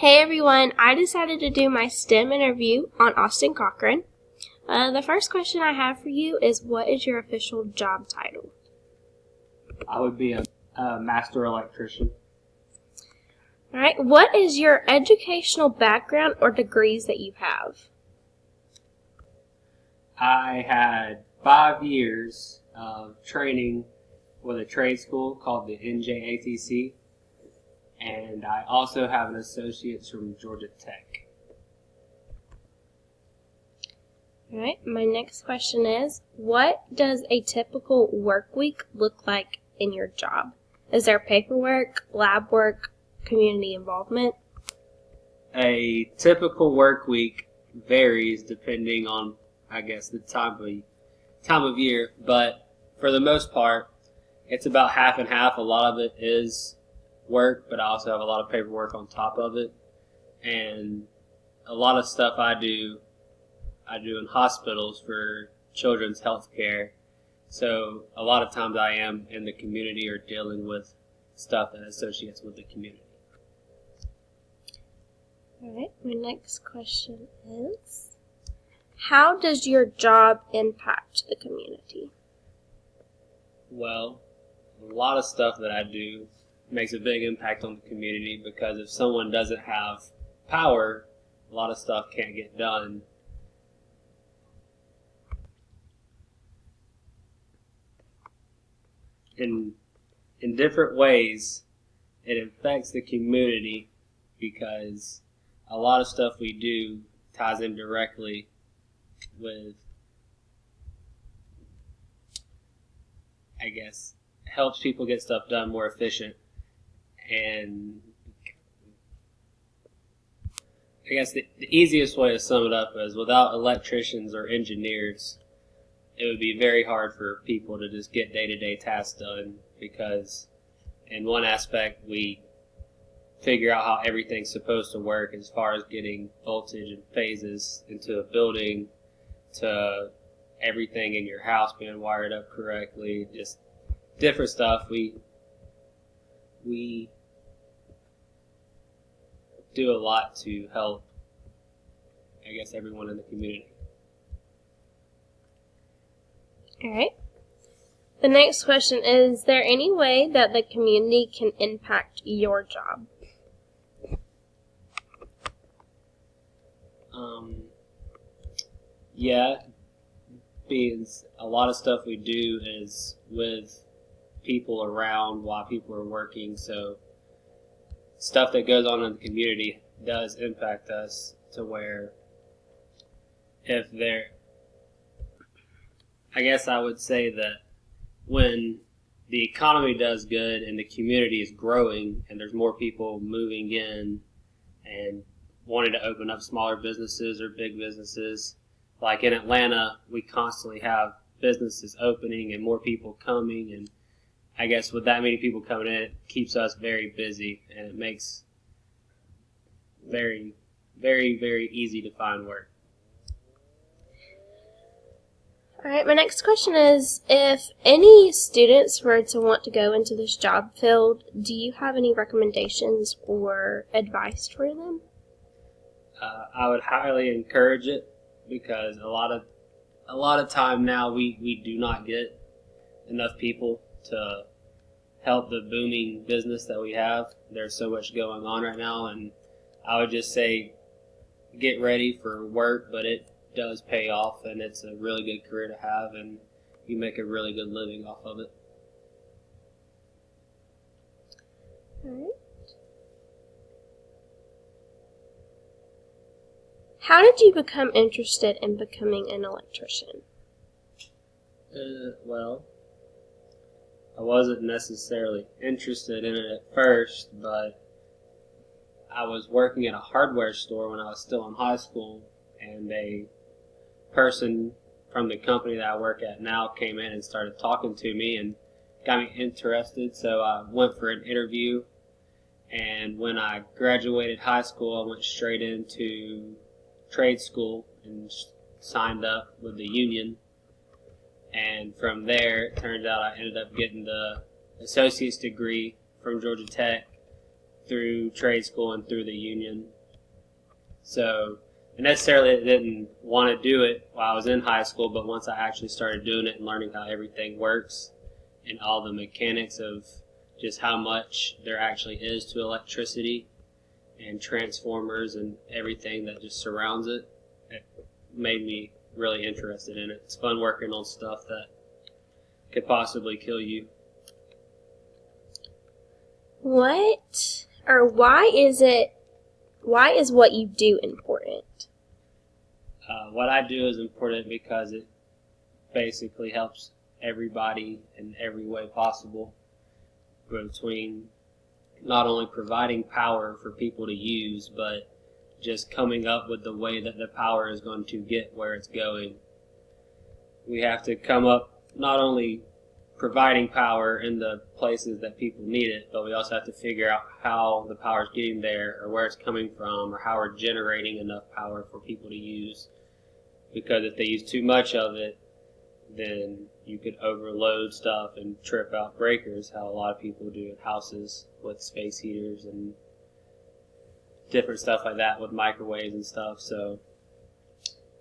Hey everyone, I decided to do my STEM interview on Austin Cochran. The first question I have for you is, what is your official job title? I would be a master electrician. Alright, what is your educational background or degrees that you have? I had 5 years of training with a trade school called the NJATC, and I also have an associate's from Georgia Tech. Alright, my next question is, what does a typical work week look like in your job? Is there paperwork, lab work, community involvement? A typical work week varies depending on, I guess, the time of year, but for the most part, it's about half and half. A lot of it is work, but I also have a lot of paperwork on top of it, and a lot of stuff I do in hospitals for children's health care. So a lot of times I am in the community or dealing with stuff that associates with the community. Alright, my next question is, how does your job impact the community? Well, a lot of stuff that I do makes a big impact on the community, because if someone doesn't have power, a lot of stuff can't get done. In different ways, it affects the community because a lot of stuff we do ties in directly with, I guess, helps people get stuff done more efficient. And I guess the easiest way to sum it up is, without electricians or engineers, it would be very hard for people to just get day-to-day tasks done, because in one aspect we figure out how everything's supposed to work as far as getting voltage and phases into a building, to everything in your house being wired up correctly, just different stuff. We do a lot to help, I guess, everyone in the community. Alright. The next question is there any way that the community can impact your job? Yeah, being a lot of stuff we do is with people around while people are working, so stuff that goes on in the community does impact us, to where I guess I would say that when the economy does good and the community is growing and there's more people moving in and wanting to open up smaller businesses or big businesses, like in Atlanta, we constantly have businesses opening and more people coming, and I guess with that many people coming in, it keeps us very busy, and it makes very, very, very easy to find work. Alright, my next question is, if any students were to want to go into this job field, do you have any recommendations or advice for them? I would highly encourage it, because a lot of time now we do not get enough people to help the booming business that we have. There's so much going on right now, and I would just say get ready for work, but it does pay off, and it's a really good career to have, and you make a really good living off of it. Alright. How did you become interested in becoming an electrician? Well, I wasn't necessarily interested in it at first, but I was working at a hardware store when I was still in high school, and a person from the company that I work at now came in and started talking to me and got me interested, so I went for an interview, and when I graduated high school, I went straight into trade school and signed up with the union, and from there it turned out I ended up getting the associate's degree from Georgia Tech, through trade school and through the union. So I necessarily didn't want to do it while I was in high school, but once I actually started doing it and learning how everything works and all the mechanics of just how much there actually is to electricity and transformers and everything that just surrounds it, it made me really interested in it. It's fun working on stuff that could possibly kill you. Why is what you do important? What I do is important because it basically helps everybody in every way possible, between not only providing power for people to use, but just coming up with the way that the power is going to get where it's going. We have to come up not only providing power in the places that people need it, but we also have to figure out how the power is getting there, or where it's coming from, or how we're generating enough power for people to use. Because if they use too much of it, then you could overload stuff and trip out breakers, how a lot of people do in houses with space heaters and different stuff like that with microwaves and stuff. So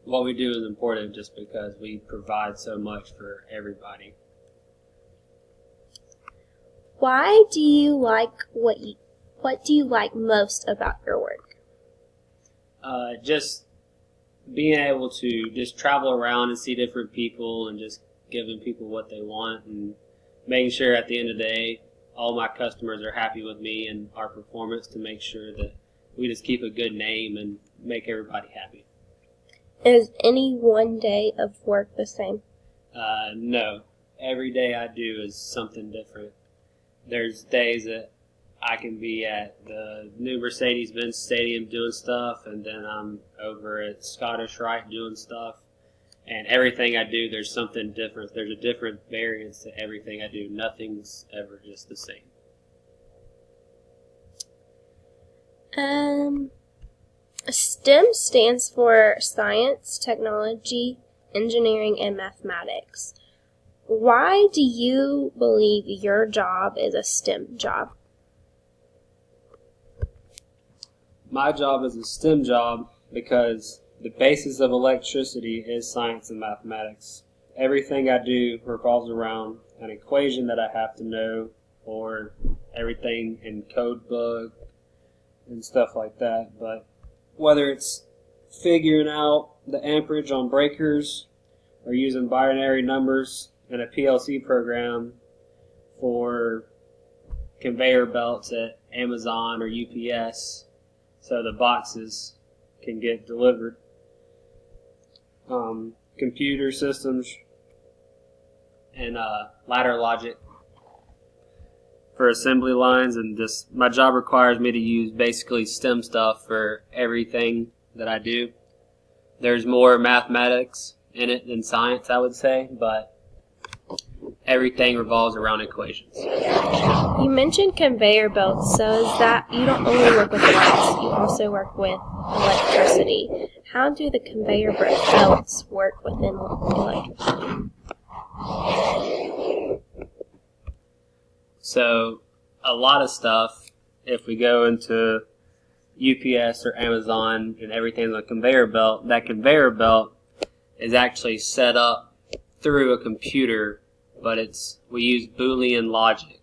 what we do is important just because we provide so much for everybody. What do you like most about your work? Just being able to just travel around and see different people and just giving people what they want and making sure at the end of the day all my customers are happy with me and our performance, to make sure that we just keep a good name and make everybody happy. Is any one day of work the same? No. Every day I do is something different. There's days that I can be at the new Mercedes-Benz Stadium doing stuff, and then I'm over at Scottish Rite doing stuff. And everything I do, there's something different. There's a different variance to everything I do. Nothing's ever just the same. STEM stands for science, technology, engineering, and mathematics. Why do you believe your job is a STEM job? My job is a STEM job because the basis of electricity is science and mathematics. Everything I do revolves around an equation that I have to know, or everything in code book and stuff like that. But whether it's figuring out the amperage on breakers, or using binary numbers in a PLC program for conveyor belts at Amazon or UPS so the boxes can get delivered. Computer systems and ladder logic for assembly lines, and just my job requires me to use basically STEM stuff for everything that I do. There's more mathematics in it than science, I would say, but everything revolves around equations. You mentioned conveyor belts, so is that you don't only work with lights, you also work with electricity. How do the conveyor belts work within electricity? So a lot of stuff, if we go into UPS or Amazon and everything's on a conveyor belt, that conveyor belt is actually set up through a computer, but we use Boolean logic.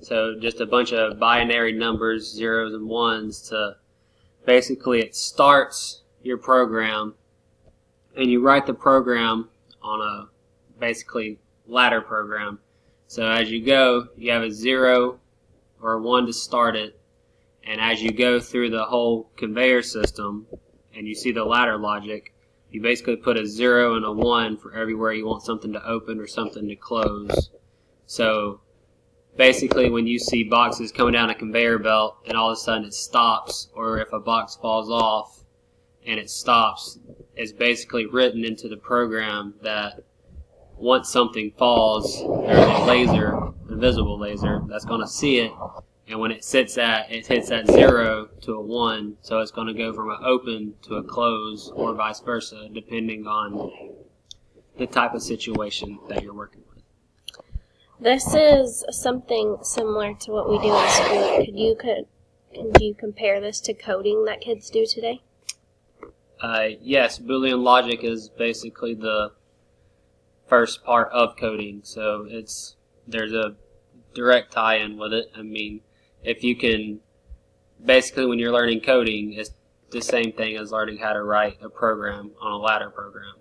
So just a bunch of binary numbers, zeros and ones, to basically it starts your program, and you write the program on a basically ladder program. So as you go, you have a 0 or a 1 to start it, and as you go through the whole conveyor system and you see the ladder logic, you basically put a 0 and a 1 for everywhere you want something to open or something to close. So basically when you see boxes coming down a conveyor belt and all of a sudden it stops, or if a box falls off and it stops, it's basically written into the program that once something falls, there's a laser, a visible laser, that's going to see it, and when it hits that 0 to a 1, so it's going to go from an open to a close, or vice versa, depending on the type of situation that you're working with. This is something similar to what we do in school. Could you Can you compare this to coding that kids do today? Yes, Boolean logic is basically the first part of coding, so there's a direct tie-in with it. I mean, if you can, basically when you're learning coding, it's the same thing as learning how to write a program on a ladder program.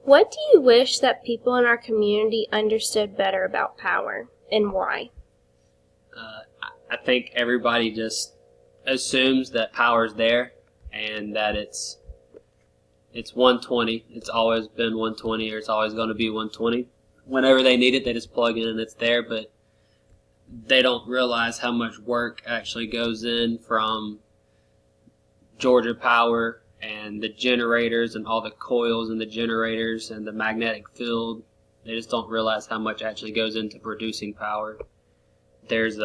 What do you wish that people in our community understood better about power, and why? I think everybody just assumes that power's there and that it's 120. It's always been 120, or it's always going to be 120. Whenever they need it, they just plug in and it's there, but they don't realize how much work actually goes in from Georgia Power and the generators and all the coils in the generators and the magnetic field. They just don't realize how much actually goes into producing power. There's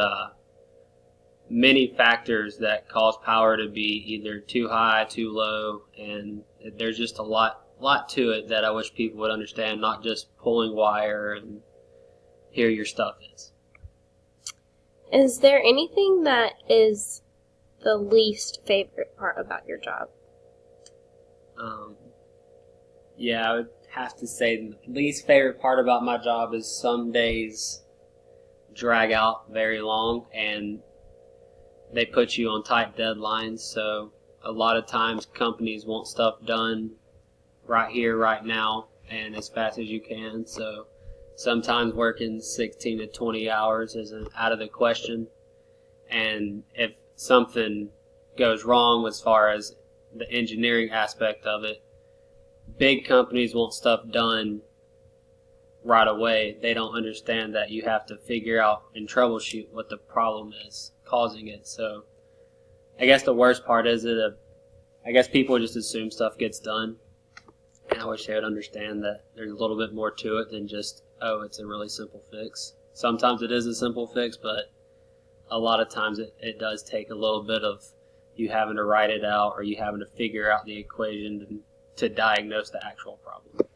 many factors that cause power to be either too high, too low, and there's just a lot to it that I wish people would understand, not just pulling wire and here your stuff is. Is there anything that is the least favorite part about your job? Yeah, I would have to say the least favorite part about my job is some days drag out very long and they put you on tight deadlines, so a lot of times companies want stuff done right here, right now, and as fast as you can, so sometimes working 16 to 20 hours isn't out of the question, and if something goes wrong as far as the engineering aspect of it, big companies want stuff done right away. They don't understand that you have to figure out and troubleshoot what the problem is causing it. So I guess the worst part is that I guess people just assume stuff gets done, and I wish they would understand that there's a little bit more to it than just, oh, it's a really simple fix. Sometimes it is a simple fix, but a lot of times it does take a little bit of you having to write it out or you having to figure out the equation to diagnose the actual problem.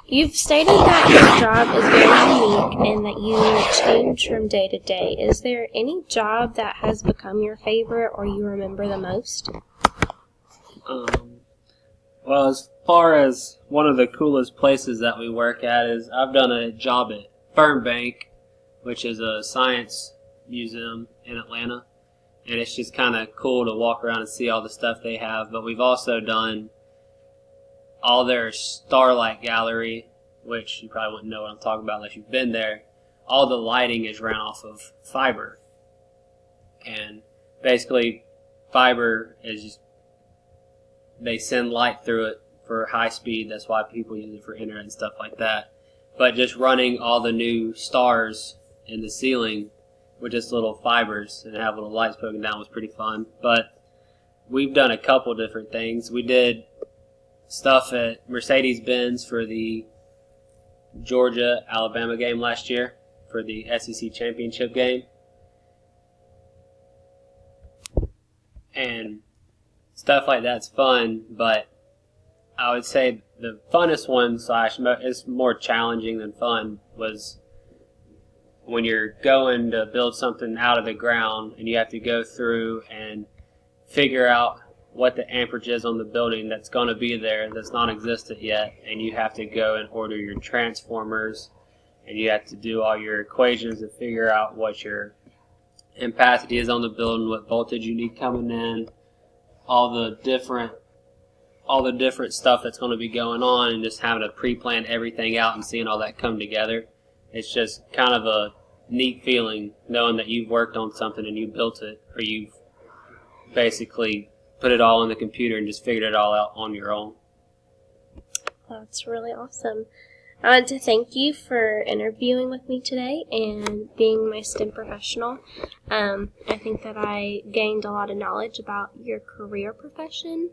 You've stated that your job is very unique and that you change from day to day. Is there any job that has become your favorite or you remember the most? Well, as far as one of the coolest places that we work at is I've done a job at Fernbank, which is a science museum in Atlanta, and it's just kind of cool to walk around and see all the stuff they have. But we've also done all their Starlight Gallery, which you probably wouldn't know what I'm talking about unless you've been there. All the lighting is ran off of fiber. And basically, fiber is just, they send light through it for high speed. That's why people use it for internet and stuff like that. But just running all the new stars in the ceiling with just little fibers and have little lights poking down was pretty fun. But we've done a couple different things. We did stuff at Mercedes-Benz for the Georgia-Alabama game last year for the SEC championship game. And stuff like that's fun, but I would say the funnest one / is more challenging than fun was when you're going to build something out of the ground and you have to go through and figure out what the amperage is on the building that's going to be there that's non-existent yet, and you have to go and order your transformers, and you have to do all your equations and figure out what your ampacity is on the building, what voltage you need coming in, all the different stuff that's going to be going on, and just having to pre-plan everything out and seeing all that come together. It's just kind of a neat feeling knowing that you've worked on something and you built it, or you've basically put it all in the computer and just figured it all out on your own. That's really awesome. I want to thank you for interviewing with me today and being my STEM professional. I think that I gained a lot of knowledge about your career profession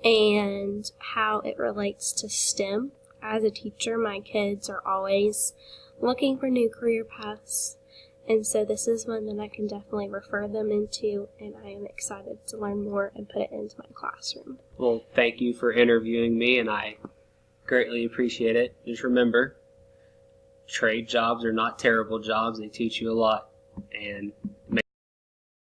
and how it relates to STEM. As a teacher, my kids are always looking for new career paths, and so this is one that I can definitely refer them into, and I am excited to learn more and put it into my classroom. Well, thank you for interviewing me, and I greatly appreciate it. Just remember, trade jobs are not terrible jobs. They teach you a lot. And